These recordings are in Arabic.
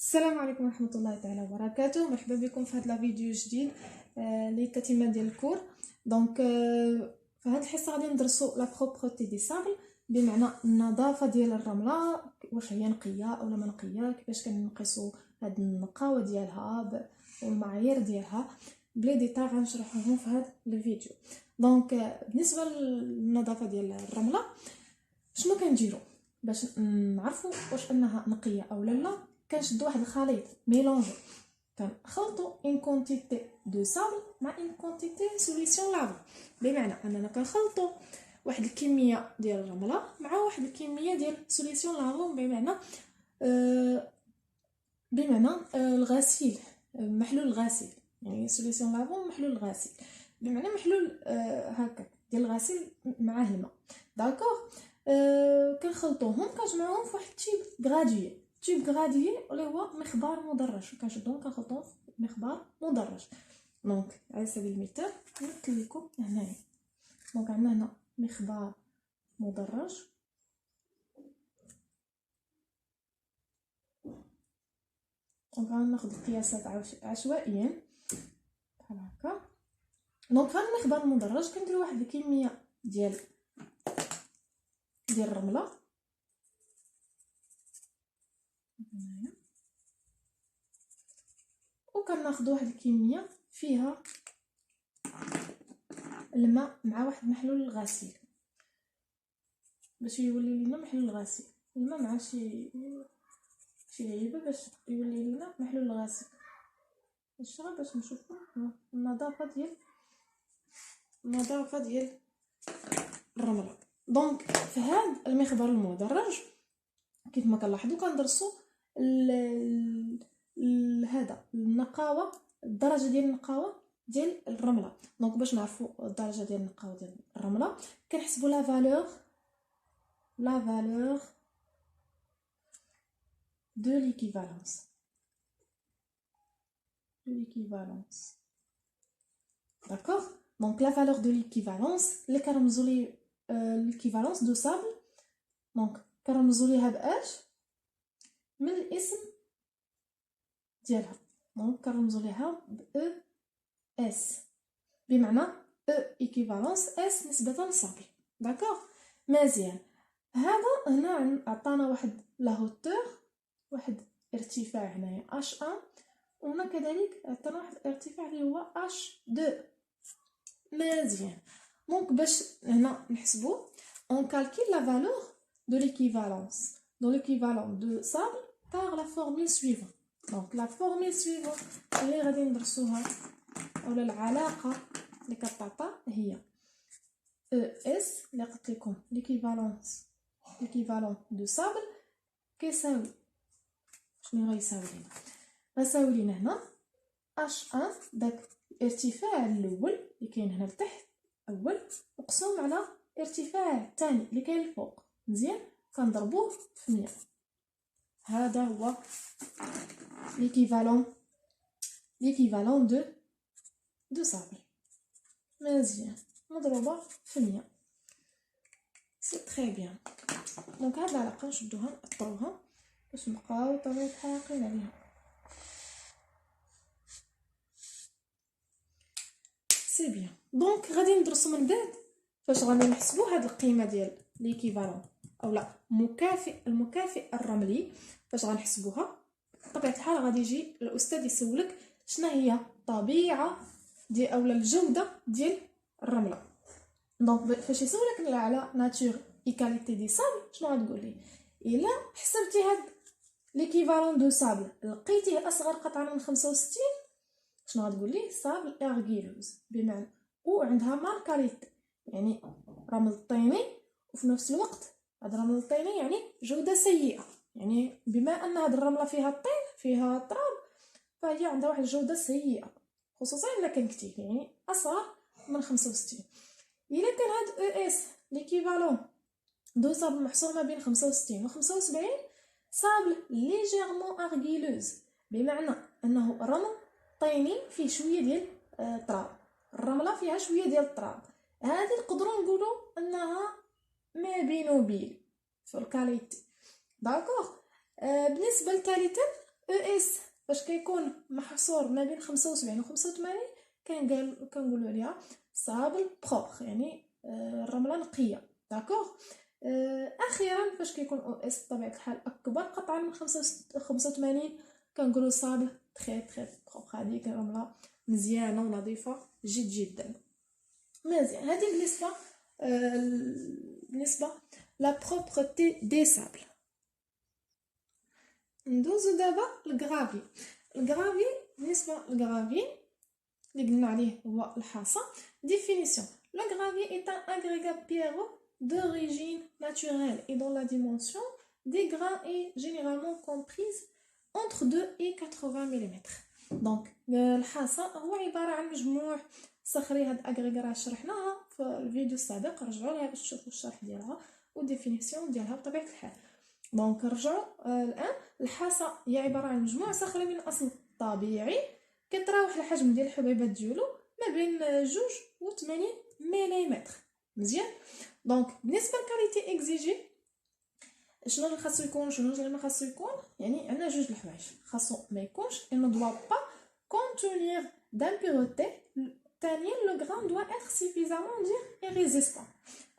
السلام عليكم ورحمه الله تعالى وبركاته. مرحبا بكم في هذا الفيديو جديد اللي التتمه ديال الكور. دونك في هذه الحصه غادي ندرسوا لا بروبرتي دي سابل، بمعنى النظافه ديال الرمله، واش هي نقيه او ما نقيه، كيفاش كنقيسوا هاد النقاوه ديالها والمعايير ديالها بلي ديتاي غنشرحهم في هذا الفيديو. دونك بالنسبه للنظافه ديال الرمله شنو كنديروا باش نعرفوا واش انها نقيه او لا؟ كنشدوا واحد الخليط ميلونجي، كنخلطوا ان كونتيتي دو سابل مع ان كونتيتي سوليسيون لافا، بمعنى اننا كنخلطوا واحد الكميه ديال الرمله مع واحد الكميه ديال سوليسيون لافا، بمعنى الغسيل، محلول الغسيل، يعني سوليسيون لافا محلول الغسيل، بمعنى محلول هكا ديال الغسيل مع الماء. داكوغ، كنخلطوهم كنجمعوهم في واحد تيب غراديي اللي هو مخبار مدرج، كنشدوهم كنخلطوهم في مخبار مدرج. دونك على سبيل المثال نمثل لكم هنايا. دونك عندنا هنا مخبار مدرج، دونك غناخذ القياسات عشوائيا بحال هكا. دونك في المخبار المدرج كنديروا واحد الكميه ديال الرمله هنايا، وكناخذ واحد الكميه فيها الماء مع واحد محلول الغسيل باش يولي لنا محلول الغسيل، الماء مع شي عيبه باش يولي لنا محلول الغسيل. الشغل باش نشوفوا النظافه ديال الرمله. دونك في هذا المخبر المدرج كيف ما كنلاحظوا كندرسوا هذا النقاوه، الدرجه ديال النقاوه ديال الرمله. دونك باش نعرفوا الدرجه ديال النقاوه ديال الرمله كنحسبوا لا فالور de l'équivalence. D'accord? Donc la valeur de l'équivalence, les كنرمزوا l'équivalence de sable. Donc كنرمزوا ليها باش من الاسم ديالها. دونك كنرمزوا ليها ب اس، بمعنى E équivalence S نسبة للصابل. داكوغ، مزيان. هذا هنا عطانا واحد لا هوتور، واحد ارتفاع هنايا H1، وهنا كذلك عطانا واحد الارتفاع اللي هو H2. مزيان. دونك باش هنا نحسبوا on calcule la valeur de l'équivalence de l'équivalent de sable par la formule suivante. Donc la formule suivante اللي غادي ندرسوها ولا العلاقه اللي كتعطى هي ES اللي قلت لكم l'équivalent de sable كيساوي شنو غيساوي لينا هنا H1، داك الارتفاع الاول اللي كاين هنا لتحت اول مقسوم على الارتفاع الثاني اللي كاين الفوق، مزيان كنضربوه في 100. هذا هو l'équivalent de sable. مزيان مضروبه في 100. سي تري بيان. دونك هاد العلاقه نشدوها نأطروها باش نبقاو طويل حاقين عليها. سي بيان. دونك غادي ندرسو من بعد فاش غادي نحسبوا هاد القيمه ديال ليكيفالون او لا المكافئ الرملي. فاش غنحسبوها بطبيعه الحال غادي يجي الاستاذ يسولك شنو هي الطبيعه ديال اولا الجوده ديال الرمله. دونك فاش يسولك على ناتور اي كاليتي دي سابل شنو غتقول ليه؟ الا حسبتي هاد ليكيفالون دو سابل لقيتيه اصغر قطعه من 65، شنو غتقول ليه؟ سابل ارغيلوز، بمعنى وعندها ماركاليتي، يعني رمل طيني، وفي نفس الوقت هاد الرمل الطيني يعني جوده سيئه، يعني بما ان هاد الرمله فيها الطين فيها التراب فهي عندها واحد الجوده سيئه، خصوصا الا كان كتير يعني اصغر من 65. الا كان هاد او اس ليكيفالون دو سابل محصور ما بين 65 و 75، سابل ليجيرمون ارغيلوز، بمعنى انه رمل طيني فيه شويه ديال التراب، الرمله فيها شويه ديال التراب، هذه نقدروا نقولوا انها ما بين وبين في الكاليتي. داكوغ. بالنسبه للثالثه او اس باش كيكون محصور ما بين 75 و 85 كنقولوا عليها صابل بروبر، يعني الرمله نقيه. داكوغ. اخيرا فاش كيكون او اس بطبيعه الحال اكبر قطعا من 85 كنقولوا صابل تري تري بروبر، هذيك الرمله مزيانه ونظيفه جدا. مزيان. هذه بالنسبه لا بروبرتي دي سابل. ندوزو دابا الغرافي. الغرافي بالنسبه للغرافي اللي قلنا عليه هو الحصى. définition: le gravier est un agrégat pierreux d'origine naturelle et dont la dimension des grains est généralement comprise entre 2 et 80 mm. donc الحصى هو عباره عن مجموع صخري. هاد الاغريغا راه شرحناها في الفيديو السابق، رجعوا ليها باش تشوفوا الشرح ديالها وديفينيسيون ديالها بطبيعه الحال. دونك رجعوا الان. الحصى هي عباره عن مجموع صخري من اصل طبيعي كيتراوح الحجم ديال الحبيبات ديالو ما بين 2 و 80 ملم. مزيان. دونك بالنسبه للكاليتي اكزيجي شنو اللي خاصو يكون شنو اللي ما خاصو يكون، يعني عندنا جوج الحوايج. خاصو ما يكونش il ne doit pas contenir d'impureté. ثانيا لو غران doit être suffisamment dire et résistant.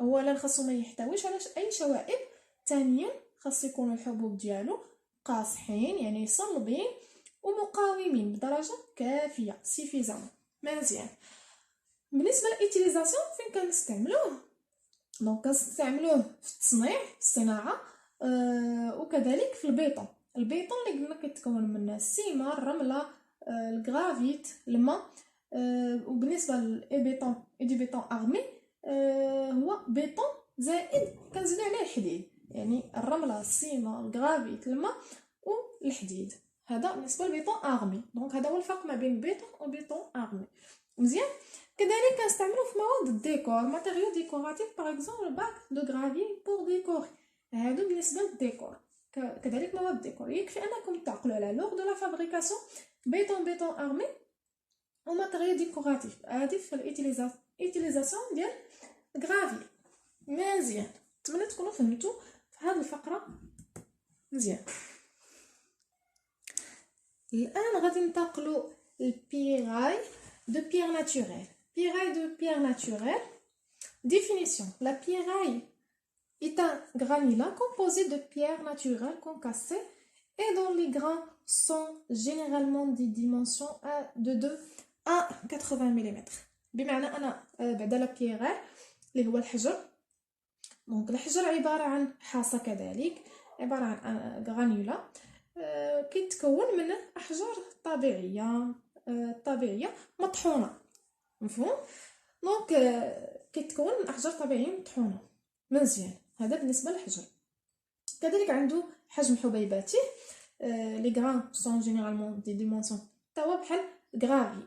اولا خاصو ما يحتويش على اي شوائب. ثانيا خاص يكونوا الحبوب ديالو قاصحين يعني صلبين ومقاومين بدرجه كافيه سيفيزامون. مزيان. بالنسبه للاتيليزاسيون فين كنستعملوه؟ دونك كنستعملوه في التصنيع في الصناعه وكذلك في البيطون. البيطون اللي قلنا كيتكون من السيمه، الرمله، الغرافيت، الماء. وبالنسبه للبيطون دي بيطون ارمي هو بيطون زائد كنزيدو عليه الحديد، يعني الرمله، السيمه، الغرافيت، الماء والحديد. هذا بالنسبه للبيطون ارمي. دونك هذا هو الفرق ما بين البيطون وبيطون ارمي. مزيان. كذلك كنستعملوه في مواد الديكور، ماتيريو ديكوراتيف باغ اكزومبل باك دو غرافي بور ديكور. هادو بالنسبه للديكور. كذلك مواد الديكور. يكفي انكم تعقلوا على لوغ دو لا فابريكاسيون بيطون ارمي وماتيريو ديكوراتيف. هادي في الاتيليزاسيون ديال غرافي. مزيان. نتمنى تكونوا فهمتوا في هذه الفقره مزيان. الان غادي ننتقلوا للبيراي de pierre naturelle. Pierraille de pierre naturelle. Définition: la pierraille est un granulat composé de pierres naturelles concassées et dont les grains sont généralement des dimensions de 2 à 80 mm. بمعنى أنا بعد لا بيراي اللي هو الحجر. دونك الحجر عبارة عن حصى كذلك عبارة عن غرانيولا كيتكون من أحجار طبيعيه مطحونه. مفهوم؟ دونك كيتكون من احجار طبيعيه مطحونه. مزيان. هذا بالنسبه للحجر. كذلك عنده حجم حبيباته لي غران سون جينيرالمون دي ديمونسيون توا بحال غرافي.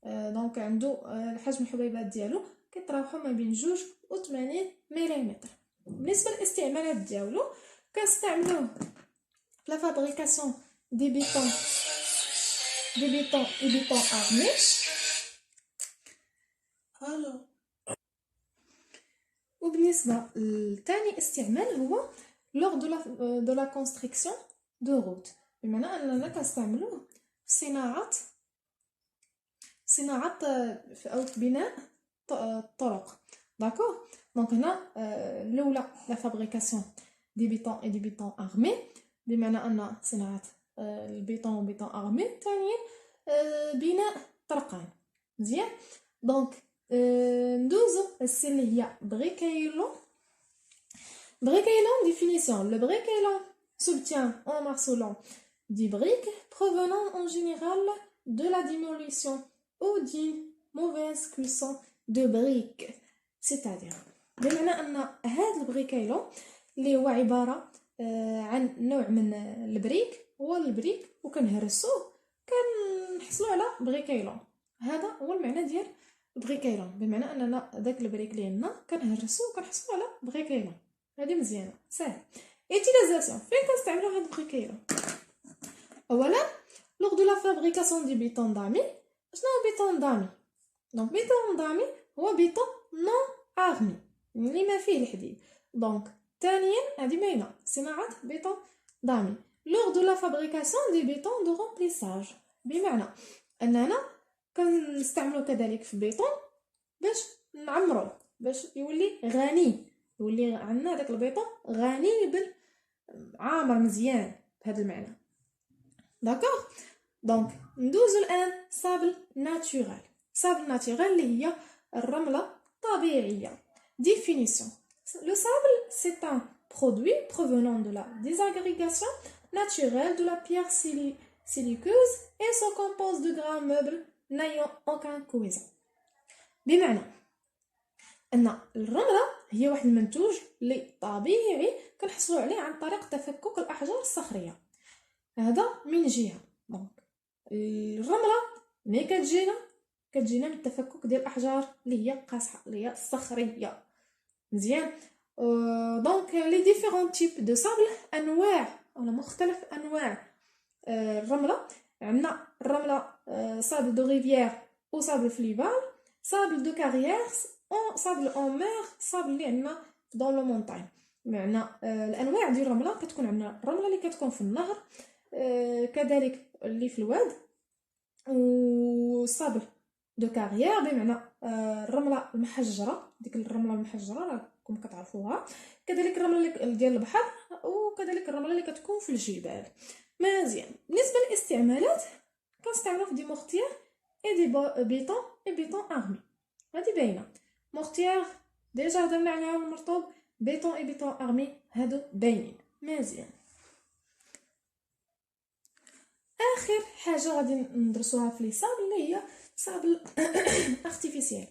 دونك عنده الحجم الحبيبات ديالو كيتراوحوا ما بين 2 و 80 ملم. بالنسبه للاستعمالات ديالو كنستعملوه في لا فابريكاسيون دي بيطون et béton armé. وبالنسبة لثاني استعمال هو lors de la construction de route. بمعنى أننا كنستعملوه في صناعة أو في بناء الطرق. داكوغ. دونك هنا الأولى la fabrication des bétons et des bétons armés بمعنى أن صناعة البيطون وبيطون ارمي. ثانيا بناء طرقان. مزيان. دونك ندوزو السي اللي هي بريكايلون. définition: le briquelon s'obtient en marcelant des briques provenant en général de la démolition ou d'une mauvaise cuisson de briques. c'est-à-dire بمعنى ان هذا البريكايلون اللي هو عباره عن نوع من البريك هو البريك وكنهرسوه كنحصلوا على بريكايلون. هذا هو المعنى ديال بريكايلون. بمعنى اننا داك البريك اللي عندنا كنهرسوه وكنحصلوا على بريكايلون. هذه مزيانه ساهل. ايتيليزاسيون فين كنستعملوا هذا البريكايلون؟ اولا لوغ دو لا فابريكاسيون دي بيطون دامي. شنو هو بيطون دامي؟ دونك بيطون دامي هو بيطون نون ارمي اللي ما فيه الحديد. دونك ثانيا هذه باينه صناعه بيطون دامي. lors de la fabrication des bétons de remplissage. بمعنى اننا كنستعملوا كذلك في البيطون باش نعمروه باش يولي غني، يولي عندنا داك البيطون غني عامر مزيان بهذا المعنى. داكوغ. دونك ندوزو الان صابل ناتورال. صابل ناتورال اللي هي الرمله الطبيعيه. définition. Le sable c'est un produit provenant de la désagrégation naturelle de la pierre siliceuse et se compose de grains meubles n'ayant aucune cohésion. بمعنى ان الرمله هي واحد المنتوج اللي طبيعي كنحصلوا عليه عن طريق تفكك الاحجار الصخريه. هذا من جهه. دونك الرمله ملي كتجينا من التفكك ديال الاحجار اللي هي قاصحه اللي هي الصخريه. مزيان. دونك لي ديفيرون تيب دو سابل انواع ولا مختلف انواع الرمله. عندنا الرمله سابل دو ريفيير او سابل فليفال، سابل دو كاريير او سابل اون مير، سابل اللي عندنا دون لو مونطاين. معنى الانواع ديال الرمله كتكون عندنا الرمله اللي كتكون في النهر، كذلك اللي في الواد، و سابل دو كاريير بمعنى الرمله المحجره، ديك الرمله المحجره راكم كتعرفوها، كذلك الرمله ديال البحر، وكذلك الرمله اللي كتكون في الجبال. مزيان. بالنسبه للاستعمالات كنستعملوا في دي مورتيير اي دي بيطون اي بيطون ارمي. هذه باينه. مورتيير ديجا هضرنا عليها المرطوب، بيطون اي بيطون ارمي هادو باينين. مزيان. اخر حاجه غادي ندرسوها في لي صابل اللي هي صابل ارتيفيسيال.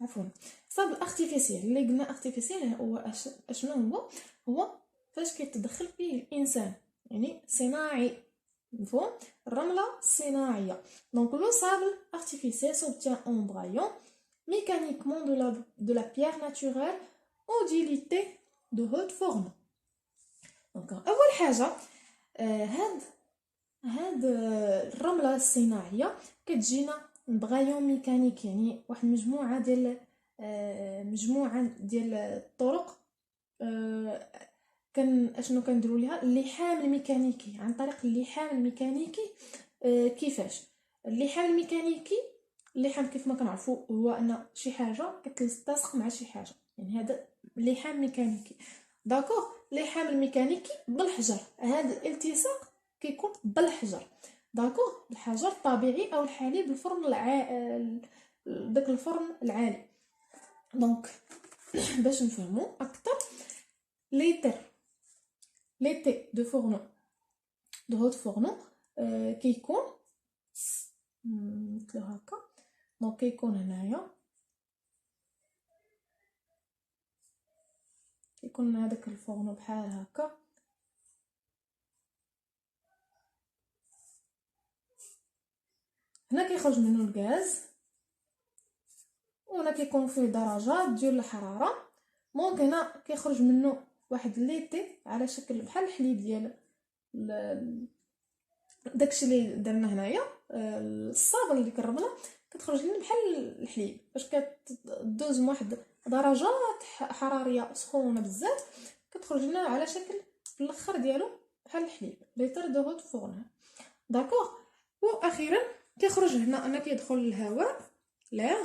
عفوا، صابل ارتيفيسيال اللي قلنا ارتيفيسيال هو اشنو هو فاش كيتدخل فيه الانسان، يعني صناعي. مفهوم؟ الرمله صناعيه. دونك لو صابل ارتيفيسيال s'obtient en braillant mécaniquement de la pierre naturelle aux utilités de haute forme. دونك اول حاجه هاد الرمله الصناعيه كتجينا برايون ميكانيك، يعني واحد مجموعه ديال الطرق. اشنو كنديروا ليها اللحام الميكانيكي، عن طريق اللحام الميكانيكي. كيفاش اللحام الميكانيكي؟ اللحام كيف ما كنعرفوا هو ان شي حاجه كتلتصق مع شي حاجه، يعني هذا اللحام ميكانيكي. داكوغ. اللحام الميكانيكي بالحجر، هذا الالتصاق كيكون بالحجر. داكوغ. الحجر الطبيعي او الحليب الفرن داك الفرن العالي. دونك باش نفهموا اكثر، ليتي دو فورنو دو هوت فورنو كيكون مثل هكا. دونك كيكون هنايا كيكون هذاك الفورنو بحال هكا، هنا كيخرج منه الغاز، وهنا كيكون فيه درجات ديال الحراره. دونك هنا كيخرج منه واحد ليتي على شكل بحال الحليب ديال داكشي اللي درنا هنايا. الصابل ديك الرمله كتخرج لنا بحال الحليب باش كتدوز من واحد درجات حراريه سخونه بزاف، كتخرج لنا على شكل في الاخر ديالو بحال الحليب، ليتر دو هوت فورن. داكوغ. واخيرا كيخرج هنا ان كيدخل الهواء، لا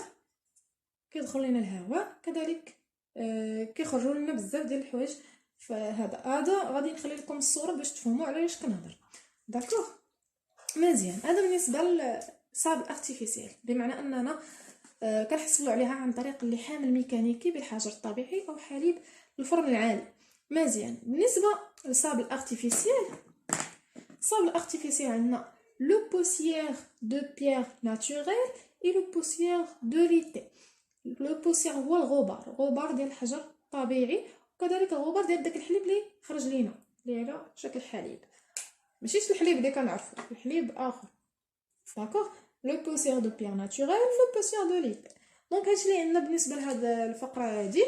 كيدخل لنا الهواء كذلك. كيخرجوا لنا بزاف ديال الحوايج. فهذا غادي نخلي لكم الصوره باش تفهموا علاش كنهضر. داكوغ. مزيان. هذا بالنسبه للصابل ارتيفيسيال، بمعنى اننا كنحصلوا عليها عن طريق اللحام الميكانيكي بالحجر الطبيعي او حليب الفرن العالي. مزيان. بالنسبه للصابل ارتيفيسيال، الصابل ارتيفيسيال عندنا لو بوسيير دو بيير ناتوريل اي لو بوسيير دو ليتي. لو بوسيير هو الغبار ديال الحجر الطبيعي، وكذلك الغبار ديال داك الحليب اللي خرج لينا اللي على شكل حليب، ماشيش الحليب اللي كنعرفو، الحليب اخر. داكوغ. لو بوسيير دو بيير ناتوريل، لو بوسيير دو ليتي. دونك هادشي اللي عندنا بالنسبه لهاد الفقره هادي.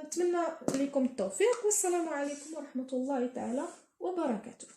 نتمنى لكم التوفيق، والسلام عليكم ورحمه الله تعالى وبركاته.